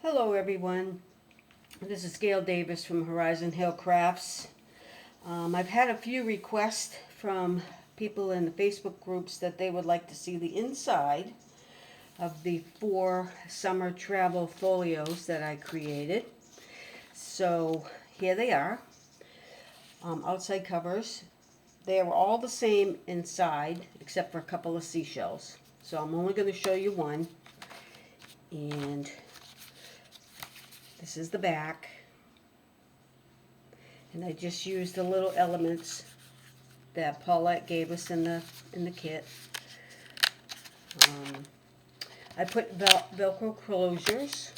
Hello everyone, this is Gail Davis from Horizon Hill Crafts. I've had a few requests from people in the Facebook groups that they would like to see the inside of the 4 summer travel folios that I created. So here they are, outside covers. They are all the same inside except for a couple of seashells. So I'm only going to show you one, and this is the back, and I just used the little elements that Paulette gave us in the kit. I put Velcro closures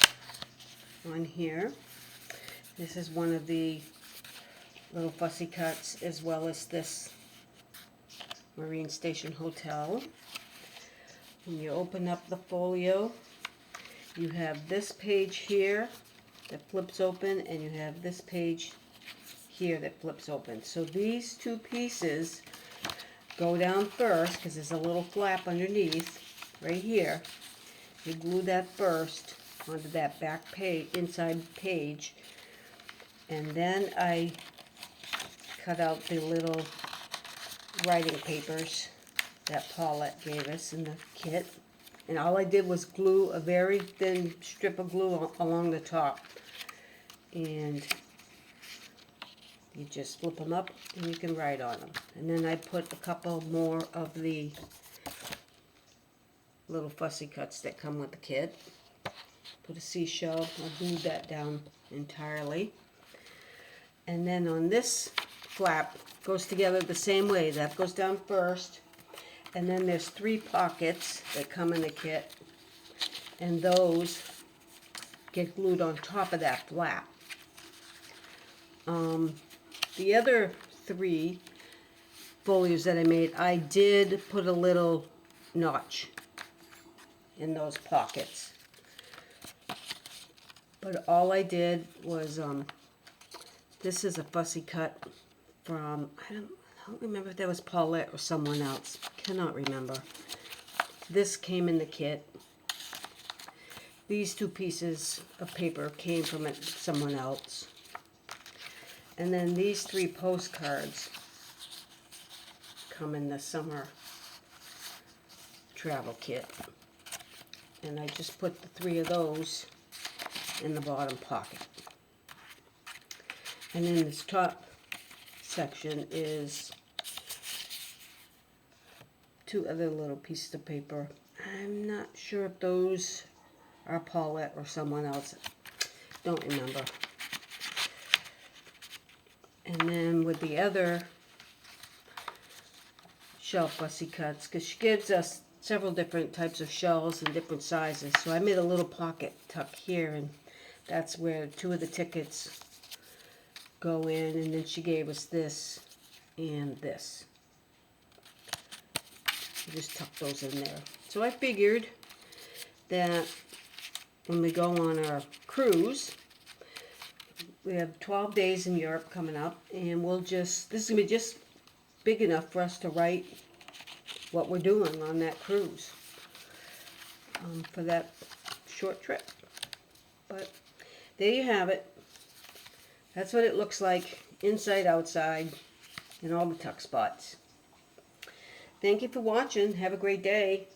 on here. This is one of the little fussy cuts, as well as this Marine Station Hotel. When you open up the folio, you have this page here that flips open, and you have this page here that flips open. So these two pieces go down first because there's a little flap underneath right here. You glue that first onto that back page, inside page, and then I cut out the little writing papers that Paulette gave us in the kit. And all I did was glue a very thin strip of glue along the top. And you just flip them up and you can write on them. And then I put a couple more of the little fussy cuts that come with the kit. Put a seashell, I glued that down entirely. And then on this flap, goes together the same way. That goes down first. And then there's 3 pockets that come in the kit, and those get glued on top of that flap. The other 3 folios that I made, I did put a little notch in those pockets. But all I did was, this is a fussy cut from, I don't remember if that was Paulette or someone else. Cannot remember. This came in the kit. These 2 pieces of paper came from someone else. And then these 3 postcards come in the summer travel kit. And I just put the 3 of those in the bottom pocket. And then this top section is 2 other little pieces of paper. I'm not sure if those are Paulette or someone else. Don't remember. And then with the other shell fussy cuts, because she gives us several different types of shells and different sizes, so I made a little pocket tuck here, and that's where 2 of the tickets go in, and then she gave us this and this. I just tuck those in there. So I figured that when we go on our cruise, we have 12 days in Europe coming up, and this is going to be just big enough for us to write what we're doing on that cruise for that short trip. But there you have it. That's what it looks like, inside, outside, and all the tuck spots. Thank you for watching. Have a great day.